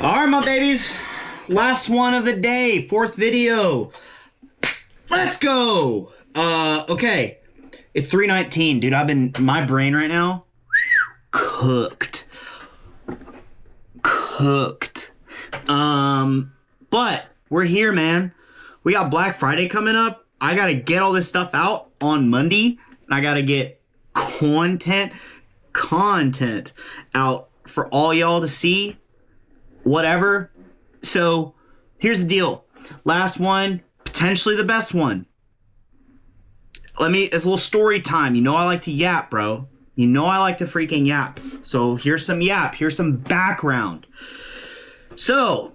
All right, my babies. Last one of the day. Fourth video. Let's go. Okay. It's 3:19, dude. My brain right now, cooked. But we're here, man. We got Black Friday coming up. I got to get all this stuff out on Monday. And I got to get content out for all y'all to see. Whatever. So here's the deal. Last one, potentially the best one. It's a little story time. You know I like to yap, bro. You know I like to freaking yap. So here's some yap. Here's some background. So,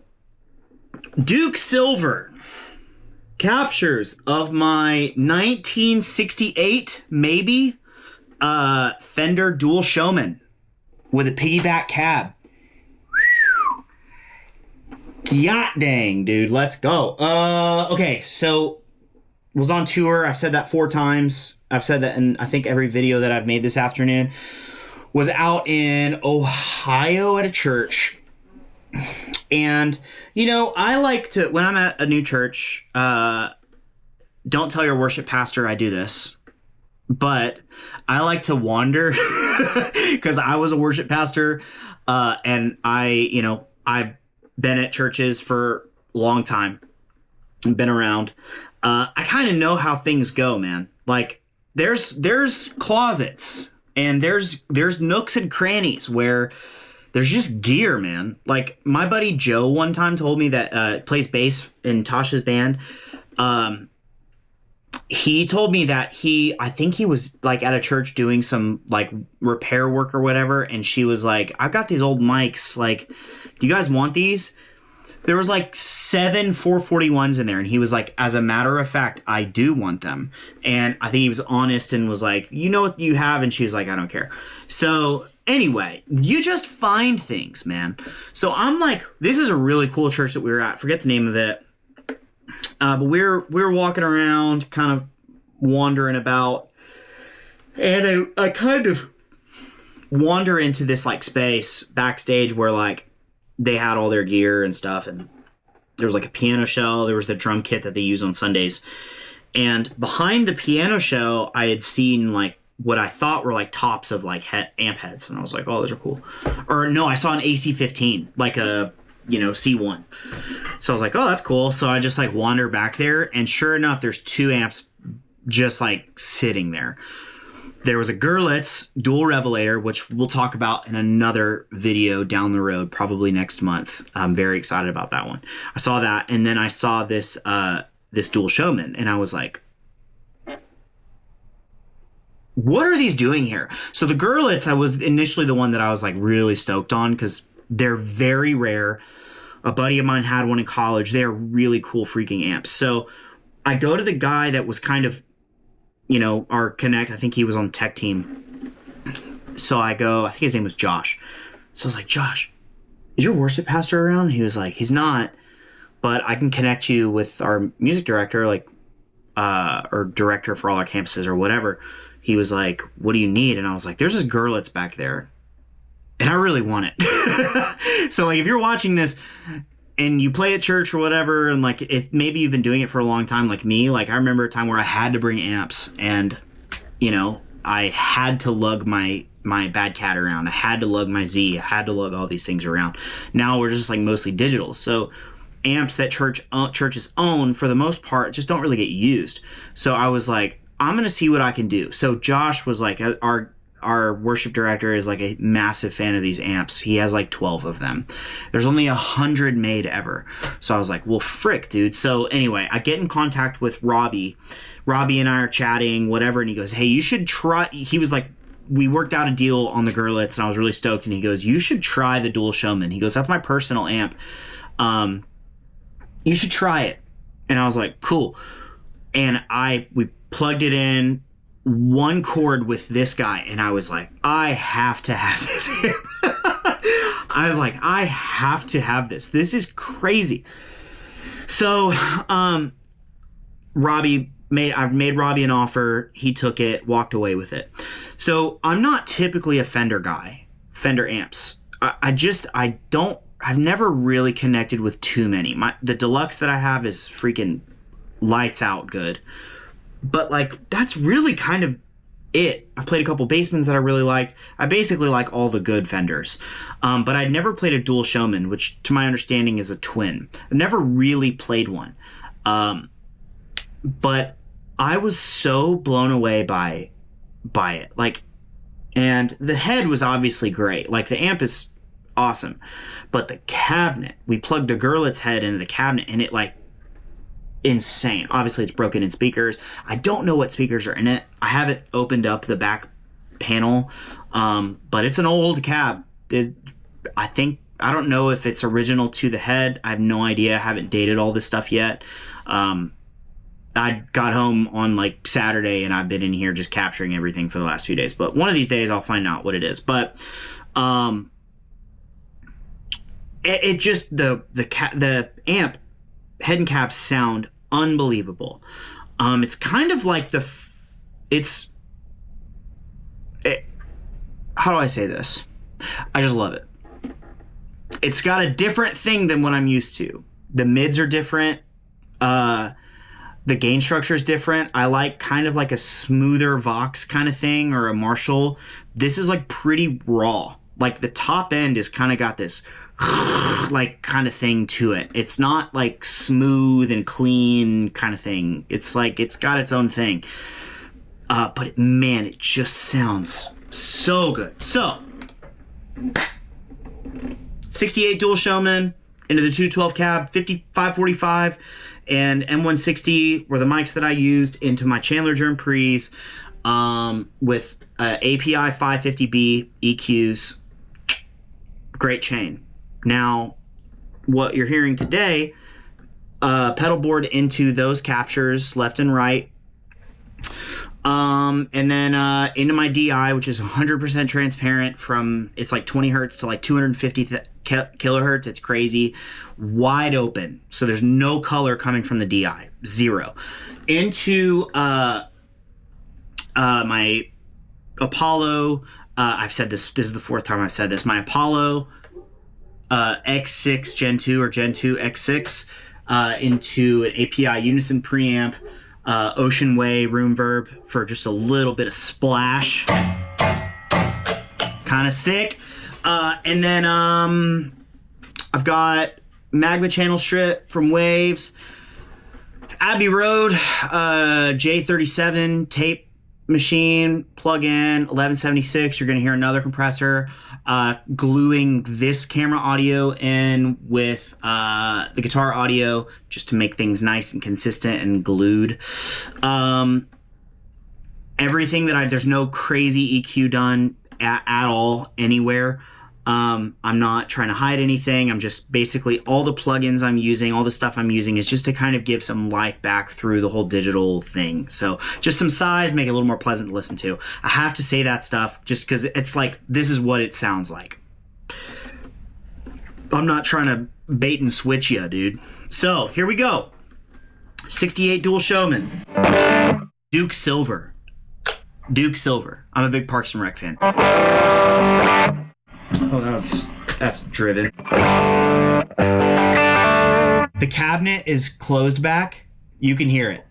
Duke Silver captures of my 1968, maybe, Fender Dual Showman with a piggyback cab. Yacht dang, dude. Let's go. Okay, so was on tour. I've said that 4 times. I've said that in, I think, every video that I've made this afternoon. Was out in Ohio at a church. And, you know, I like to, when I'm at a new church, don't tell your worship pastor I do this. But I like to wander because I was a worship pastor. And I've been at churches for a long time. Been around. I kind of know how things go, man. Like there's closets and there's nooks and crannies where there's just gear, man. Like my buddy Joe one time told me that plays bass in Tasha's band. He told me that I think he was like at a church doing some like repair work or whatever, and she was like, "I've got these old mics. Like, do you guys want these?" There was like 7 441s in there, and he was like, "As a matter of fact, I do want them." And I think he was honest and was like, "You know what you have?" And she was like, "I don't care." So anyway, you just find things, man. So I'm like, this is a really cool church that we were at. Forget the name of it. But we were walking around, kind of wandering about, and I kind of wander into this like space backstage where like they had all their gear and stuff, and there was like a piano shell, there was the drum kit that they use on Sundays, and behind the piano shell I had seen like what I thought were like tops of like amp heads, and I was like, oh, those are cool. Or no, I saw an AC-15, like a C1. So I was like, oh, that's cool. So I just like wander back there, and sure enough, there's 2 amps just like sitting there. There was a Gerlitz dual revelator, which we'll talk about in another video down the road, probably next month. I'm very excited about that one. I saw that, and then I saw this dual showman, and I was like, what are these doing here? So the Gerlitz, I was initially the one that I was like really stoked on because they're very rare. A buddy of mine had one in college. They are really cool freaking amps. So I go to the guy that was kind of, our connect. I think he was on the tech team. So I go, I think his name was Josh. So I was like, Josh, is your worship pastor around? He was like, he's not, but I can connect you with our music director, like, or director for all our campuses or whatever. He was like, what do you need? And I was like, there's this Gerlitz back there, and I really want it. So like, if you're watching this and you play at church or whatever, and like if maybe you've been doing it for a long time like me, like I remember a time where I had to bring amps, and I had to lug my Bad Cat around, I had to lug my Z, I had to lug all these things around. Now we're just like mostly digital, so amps that churches own for the most part just don't really get used. So I was like, I'm gonna see what I can do. So Josh was like, our worship director is like a massive fan of these amps. He has like 12 of them. There's only 100 made ever. So I was like, well, frick, dude. So anyway, I get in contact with Robbie. Robbie and I are chatting, whatever. And he goes, hey, you should try. He was like, we worked out a deal on the Gerlitz, and I was really stoked. And he goes, you should try the Dual Showman. He goes, that's my personal amp. You should try it. And I was like, cool. And we plugged it in, one chord with this guy, and I was like, I have to have this. I was like, I have to have this. This is crazy. So, I made Robbie an offer. He took it, walked away with it. So I'm not typically a Fender guy, Fender amps. I don't I've never really connected with too many. The deluxe that I have is freaking lights out good. But like that's really kind of it. I played a couple Bassmans that I really liked. I basically like all the good Fenders. But I'd never played a dual Showman, which to my understanding is a twin. I've never really played one. But I was so blown away by it. Like, and the head was obviously great. Like the amp is awesome. But the cabinet, we plugged the Gurlitz head into the cabinet and it like insane. Obviously it's broken in speakers. I don't know what speakers are in it. I haven't opened up the back panel. But it's an old cab. I don't know if it's original to the head. I have no idea. I haven't dated all this stuff yet. I got home on like Saturday and I've been in here just capturing everything for the last few days. But one of these days I'll find out what it is. But it just the amp head and cap sound unbelievable. It's kind of like how do I say this? I just love it. It's got a different thing than what I'm used to. The mids are different. The gain structure is different. I like kind of like a smoother Vox kind of thing or a Marshall. This is like pretty raw. Like the top end is kind of got this like kind of thing to it. It's not like smooth and clean kind of thing. It's like it's got its own thing. But man, it just sounds so good. So 68 dual Showman into the 212 cab, 5545. And M160 were the mics that I used into my Chandler Germ Pre's with API 550B EQs. Great chain. Now, what you're hearing today, pedal board into those captures left and right. And then into my DI, which is 100% transparent from, it's like 20 hertz to like 250 kilohertz. It's crazy. Wide open. So there's no color coming from the DI. Zero. Into my Apollo, I've said this is the fourth time I've said this, my Apollo X6 Gen 2 or Gen 2 X6 into an API Unison preamp. Ocean Way room verb for just a little bit of splash. Kind of sick. And then I've got Magma channel strip from Waves. Abbey Road J37 tape machine plug-in 1176. You're going to hear another compressor. Gluing this camera audio in with the guitar audio just to make things nice and consistent and glued. Everything that there's no crazy EQ done at all anywhere. I'm not trying to hide anything. I'm just basically all the plugins I'm using, all the stuff I'm using is just to kind of give some life back through the whole digital thing. So just some size, make it a little more pleasant to listen to. I have to say that stuff just because it's like, this is what it sounds like. I'm not trying to bait and switch you, dude. So here we go. 68 dual Showman. Duke Silver. Duke Silver. I'm a big Parks and Rec fan. Oh, that's driven. The cabinet is closed back. You can hear it.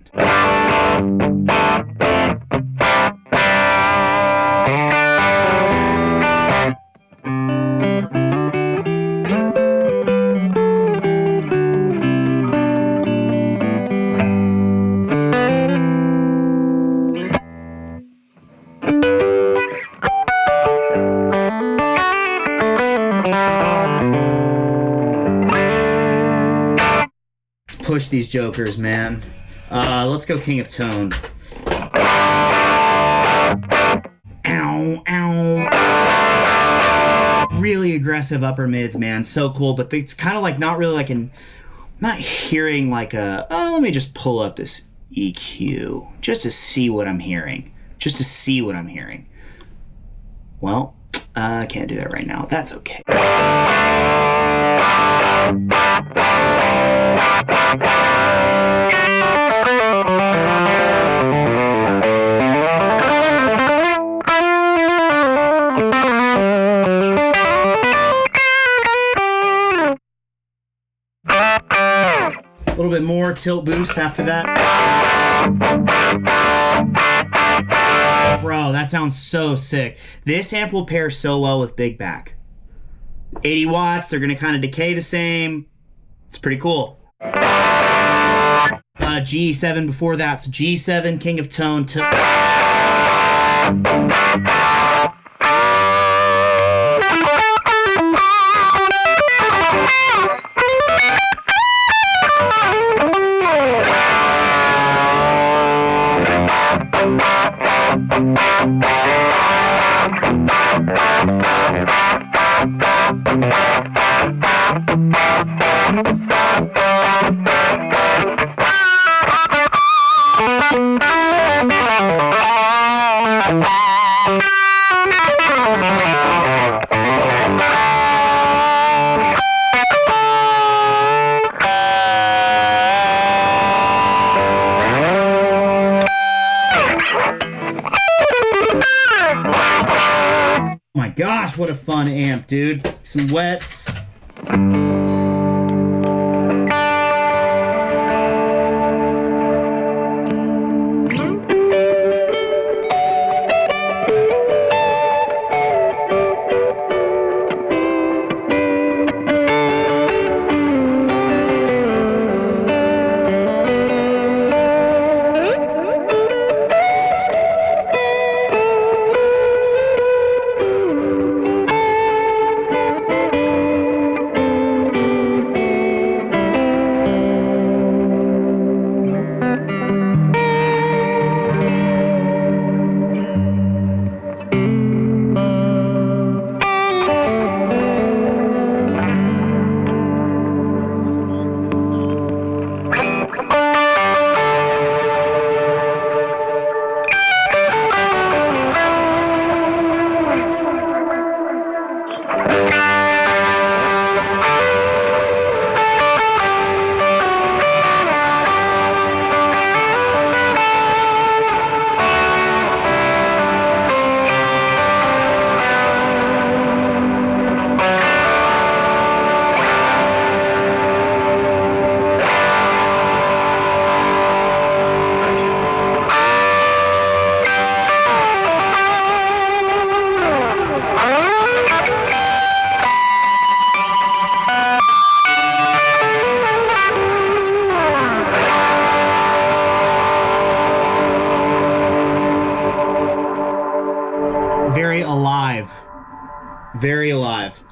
Push these jokers, man. Let's go King of Tone. Ow, ow. Really aggressive upper mids, man. So cool, but it's kind of like not really like not hearing like let me just pull up this EQ just to see what I'm hearing. Well, I can't do that right now. That's okay. little bit more tilt boost after that. Bro, that sounds so sick. This amp will pair so well with Big Back. 80 watts, they're gonna kind of decay the same. It's pretty cool. G7 before that, so G7, King of Tone. My gosh, what a fun amp, dude. Some wets. Very alive. Very alive.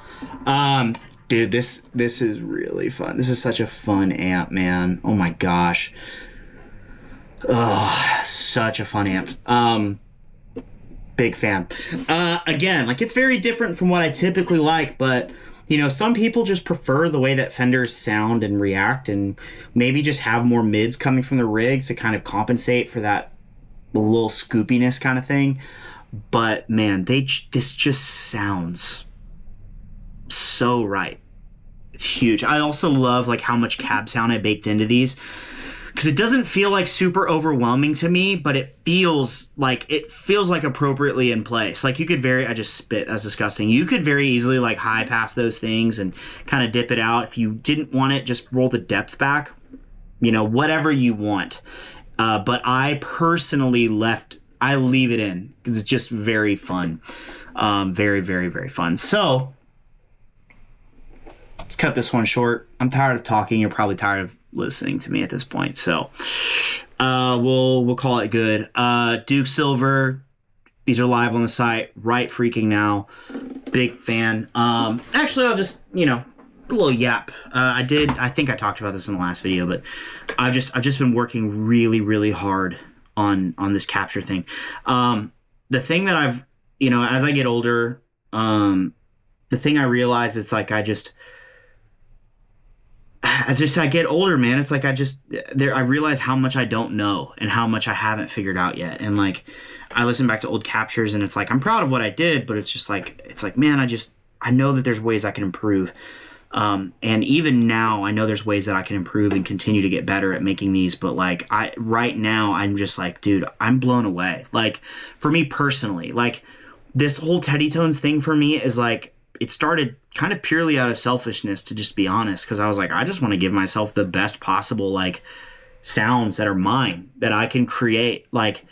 Dude, this is really fun. This is such a fun amp, man. Oh my gosh. Oh, such a fun amp. Big fan. Again, like, it's very different from what I typically like, but you know, some people just prefer the way that Fenders sound and react, and maybe just have more mids coming from the rig to kind of compensate for that little scoopiness kind of thing. But man, this just sounds so right. It's huge. I also love like how much cab sound I baked into these, because it doesn't feel like super overwhelming to me, but it feels like appropriately in place. Like, you could I just spit, that's disgusting. You could very easily like high pass those things and kind of dip it out. If you didn't want it, just roll the depth back, you know, whatever you want. But I personally leave it in because it's just very fun. Very, very, very fun. So let's cut this one short. I'm tired of talking. You're probably tired of listening to me at this point. So we'll call it good. Duke Silver. These are live on the site right freaking now. Big fan. Actually, I'll just, you know, a little yap. I think I talked about this in the last video, but I've just been working really, really hard on this capture thing. The thing that I've, you know, as I get older, the thing I realize, it's like I get older, man. It's like I realize how much I don't know and how much I haven't figured out yet. And like, I listen back to old captures and it's like, I'm proud of what I did, but it's like, man, I know that there's ways I can improve. And even now I know there's ways that I can improve and continue to get better at making these. But like, right now I'm just like, dude, I'm blown away. Like, for me personally, like, this whole Teddytones thing for me is like, it started kind of purely out of selfishness, to just be honest, because I was like, I just want to give myself the best possible like sounds that are mine, that I can create, like,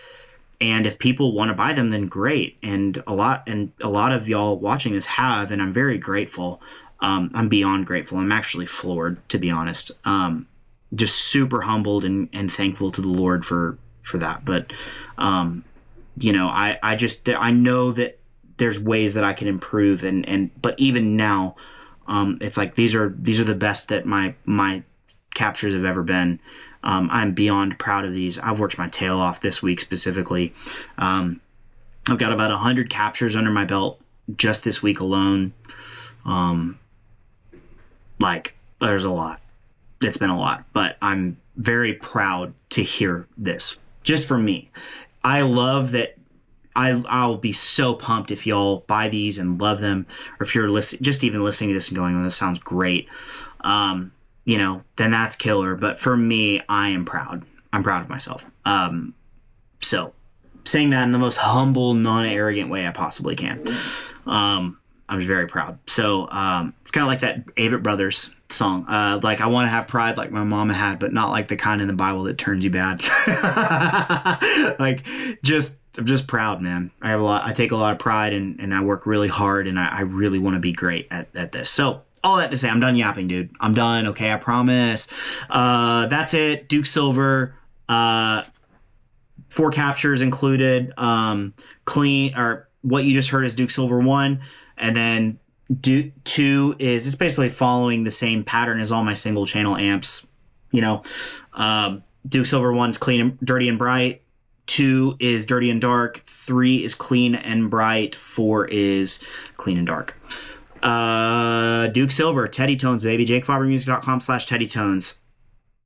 and if people want to buy them, then great. And a lot of y'all watching this have, and I'm very grateful. I'm beyond grateful. I'm actually floored, to be honest. Just super humbled and thankful to the Lord for that. But you know, I know that there's ways that I can improve, but even now, it's like these are the best that my captures have ever been. I'm beyond proud of these. I've worked my tail off this week specifically. I've got about 100 captures under my belt just this week alone. Like, there's a lot. It's been a lot, but I'm very proud to hear this just from me. I love that. I'll be so pumped if y'all buy these and love them, or if you're just even listening to this and going, "Oh, this sounds great." You know, then that's killer. But for me, I am proud. I'm proud of myself. So saying that in the most humble, non-arrogant way I possibly can. I was very proud. So it's kind of like that Avett Brothers song. Like, I want to have pride like my mama had, but not like the kind in the Bible that turns you bad. Like, I'm just proud, man. I take a lot of pride, and I work really hard, and I really want to be great at this. So all that to say, I'm done yapping, dude. I'm done. Okay, I promise. That's it. Duke Silver, 4 captures included. Clean, or what you just heard is Duke Silver 1, and then Duke 2 is, it's basically following the same pattern as all my single channel amps. You know, Duke Silver 1's clean and dirty and bright. 2 is dirty and dark. 3 is clean and bright. 4 is clean and dark. Duke Silver, Teddytones, baby. JakeFabermusic.com/Teddytones.